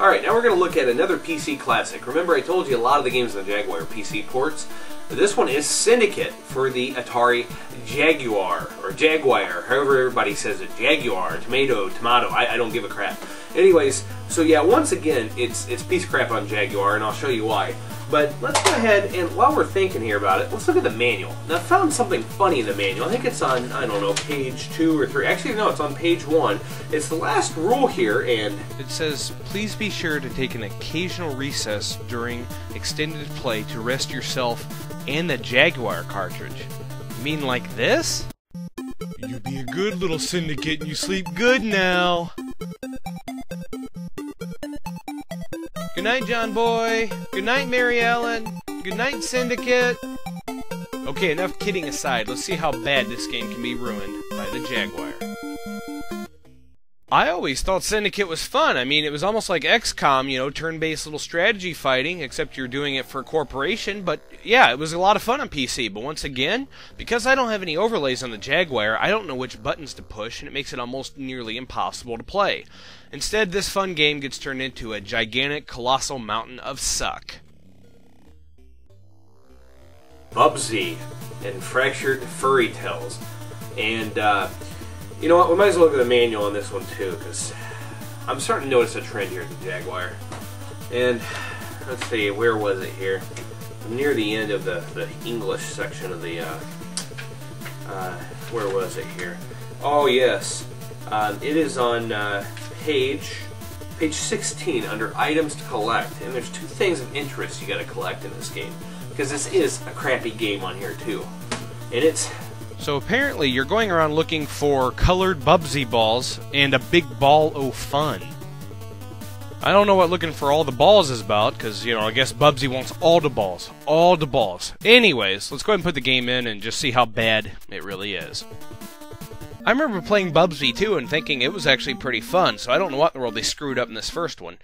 Alright, now we're going to look at another PC classic. Remember, I told you a lot of the games on the Jaguar are PC ports. This one is Syndicate for the Atari Jaguar, or Jaguar, however everybody says it. Jaguar, tomato, I don't give a crap. Anyways, so yeah, once again, it's piece of crap on Jaguar, and I'll show you why. But let's go ahead, and while we're thinking here about it, let's look at the manual. Now, I found something funny in the manual. I think it's on, I don't know, page 2 or 3. Actually, no, it's on page 1. It's the last rule here, and it says, please be sure to take an occasional recess during extended play to rest yourself and the Jaguar cartridge. You mean like this? You be a good little syndicate and you sleep good now. Good night, John Boy. Good night, Mary Ellen. Good night, Syndicate. Okay, enough kidding aside. Let's see how bad this game can be ruined by the Jaguar. I always thought Syndicate was fun. I mean, it was almost like XCOM, you know, turn-based little strategy fighting, except you're doing it for a corporation. But yeah, it was a lot of fun on PC. But once again, because I don't have any overlays on the Jaguar, I don't know which buttons to push, and it makes it almost nearly impossible to play. Instead, this fun game gets turned into a gigantic, colossal mountain of suck. Bubsy and Fractured Furry Tails. And, you know what, we might as well look at the manual on this one too, because I'm starting to notice a trend here at the Jaguar. And, let's see, where was it here? Near the end of the English section of the, where was it here? Oh, yes. It is on, page 16 under items to collect, and there's 2 things of interest you gotta collect in this game, because this is a crappy game on here too, and it's... So apparently you're going around looking for colored Bubsy balls and a big ball o' fun. I don't know what looking for all the balls is about, because, you know, I guess Bubsy wants all the balls. All the balls. Anyways, let's go ahead and put the game in and just see how bad it really is. I remember playing Bubsy too and thinking it was actually pretty fun, so I don't know what in the world they screwed up in this first one.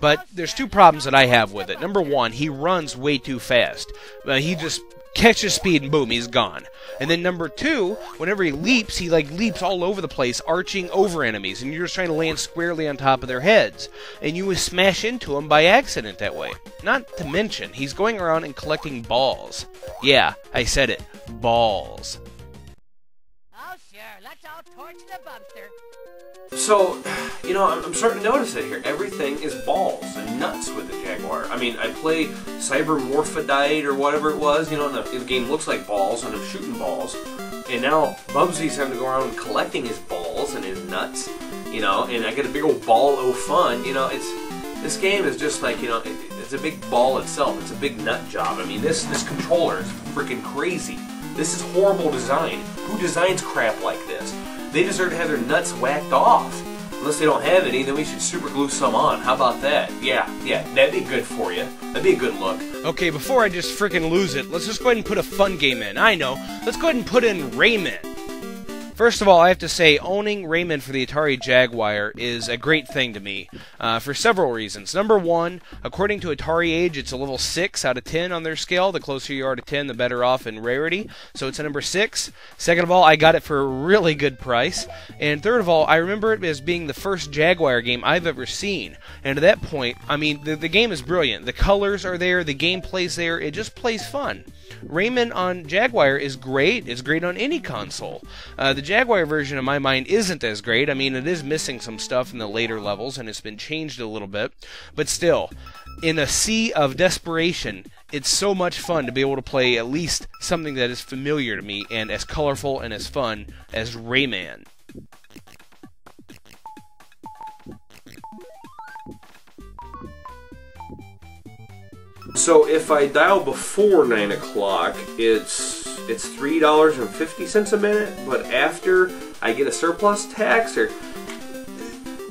But there's 2 problems that I have with it. Number 1, he runs way too fast. He just catches speed and boom, he's gone. And then number 2, whenever he leaps all over the place, arching over enemies, and you're just trying to land squarely on top of their heads. And you would smash into them by accident that way. Not to mention, he's going around and collecting balls. Yeah, I said it. Balls. Let's all torch the Bubster. So, you know, I'm starting to notice it here. Everything is balls and nuts with the Jaguar. I mean, I play Cybermorphodite or whatever it was, you know, and the game looks like balls, and I'm shooting balls. And now Bubsy's having to go around collecting his balls and his nuts, you know, and I get a big old ball o' fun. You know, this game is just like, you know, it's a big ball itself. It's a big nut job. I mean, this controller is freaking crazy. This is horrible design. Who designs crap like this? They deserve to have their nuts whacked off. Unless they don't have any, then we should super glue some on. How about that? Yeah, that'd be good for you. That'd be a good look. Okay, before I just freaking lose it, let's just go ahead and put a fun game in. I know. Let's go ahead and put in Rayman. First of all, I have to say, owning Rayman for the Atari Jaguar is a great thing to me, for several reasons. Number 1, according to Atari Age, it's a level 6 out of 10 on their scale. The closer you are to 10, the better off in rarity. So it's a number 6. Second of all, I got it for a really good price. And third of all, I remember it as being the first Jaguar game I've ever seen. And at that point, I mean, the game is brilliant. The colors are there, the gameplay's there, it just plays fun. Rayman on Jaguar is great. It's great on any console. The Jaguar version, in my mind, isn't as great. I mean, it is missing some stuff in the later levels, and it's been changed a little bit. But still, in a sea of desperation, it's so much fun to be able to play at least something that is familiar to me and as colorful and as fun as Rayman. So if I dial before 9 o'clock, it's $3.50 a minute, but after I get a surplus tax, or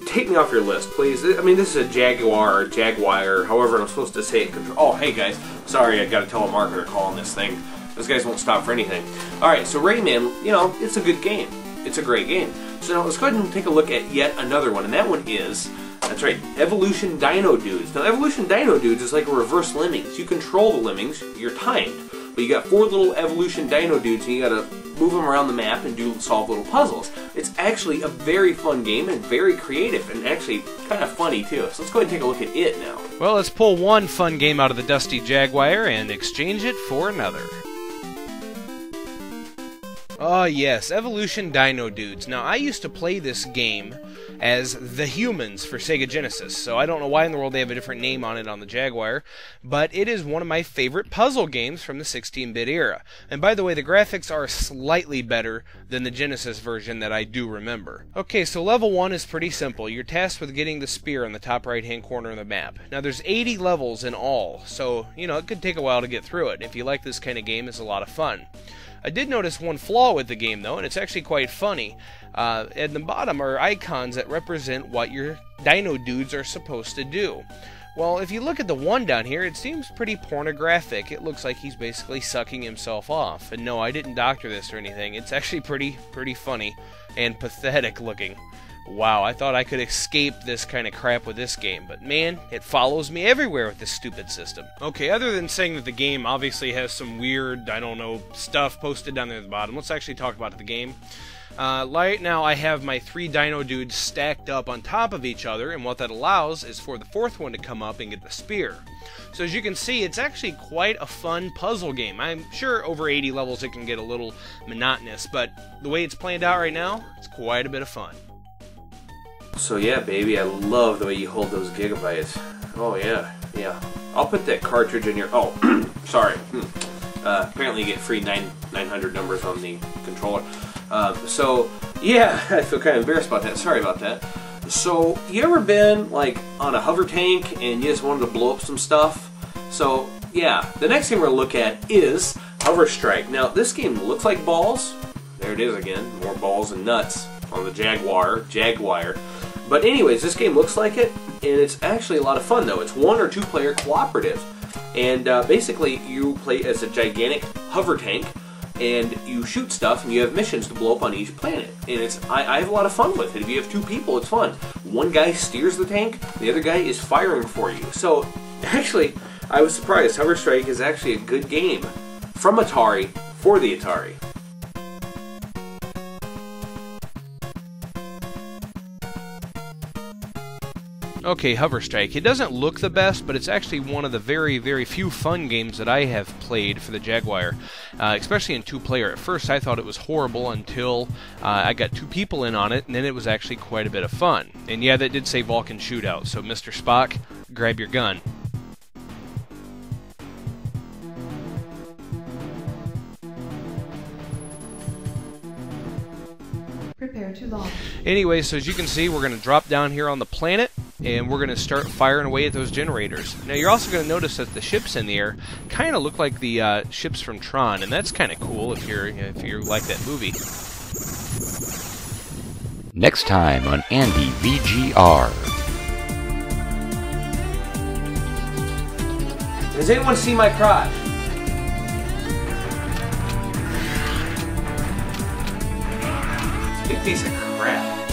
take me off your list, please. I mean, this is a Jaguar, or Jaguar, however I'm supposed to say it. Oh, hey guys, sorry, I got a telemarketer calling this thing. Those guys won't stop for anything. Alright, so Rayman, you know, it's a good game. It's a great game. So now let's go ahead and take a look at yet another one, and that one is... That's right, Evolution Dino Dudes. Now, Evolution Dino Dudes is like a reverse Lemmings. You control the Lemmings, you're timed. but you got 4 little evolution dino dudes, and you gotta move them around the map and solve little puzzles. It's actually a very fun game and very creative, and actually kind of funny too. So let's go ahead and take a look at it now. Well, let's pull one fun game out of the dusty Jaguar and exchange it for another. Oh yes, Evolution Dino Dudes. Now, I used to play this game as The Humans for Sega Genesis, so I don't know why in the world they have a different name on it on the Jaguar, but it is one of my favorite puzzle games from the 16-bit era. And by the way, the graphics are slightly better than the Genesis version that I do remember. Okay, so level 1 is pretty simple. You're tasked with getting the spear in the top right-hand corner of the map. Now, there's 80 levels in all, so, you know, it could take a while to get through it. If you like this kind of game, it's a lot of fun. I did notice one flaw with the game, though, and it's actually quite funny. At the bottom are icons that represent what your dino dudes are supposed to do. Well, if you look at the one down here, it seems pretty pornographic. It looks like he's basically sucking himself off. And no, I didn't doctor this or anything. It's actually pretty funny and pathetic looking. Wow, I thought I could escape this kind of crap with this game, but man, it follows me everywhere with this stupid system. Okay, other than saying that the game obviously has some weird, I don't know, stuff posted down there at the bottom, let's actually talk about the game. Right now I have my 3 dino dudes stacked up on top of each other, and what that allows is for the 4th one to come up and get the spear. So as you can see, it's actually quite a fun puzzle game. I'm sure over 80 levels it can get a little monotonous, but the way it's planned out right now, it's quite a bit of fun. So yeah, baby, I love the way you hold those gigabytes. Oh yeah, yeah. I'll put that cartridge in your... Oh, sorry. Apparently you get free 900 numbers on the controller. So, yeah, I feel kind of embarrassed about that. Sorry about that. So, you ever been, like, on a hover tank and you just wanted to blow up some stuff? So, yeah, the next game we're going to look at is Hover Strike. Now, this game looks like balls. There it is again. More balls and nuts on the Jaguar. But anyways, this game looks like it, and it's actually a lot of fun, though. It's 1 or 2 player cooperative. And basically, you play as a gigantic hover tank, and you shoot stuff, and you have missions to blow up on each planet. And I have a lot of fun with it. If you have 2 people, it's fun. One guy steers the tank, the other guy is firing for you. So, actually, I was surprised. Hover Strike is actually a good game from Atari for the Atari. Okay, Hover Strike. It doesn't look the best, but it's actually one of the very few fun games that I have played for the Jaguar, especially in 2-player. At first, I thought it was horrible until I got 2 people in on it, and then it was actually quite a bit of fun. And yeah, that did say Vulcan Shootout, so Mr. Spock, grab your gun. Prepare to launch. Anyway, so as you can see, we're going to drop down here on the planet, and we're going to start firing away at those generators. Now, you're also going to notice that the ships in the air kind of look like the ships from Tron, and that's kind of cool if you like that movie. Next time on Andy VGR. Does anyone see my crotch? Big piece of crap.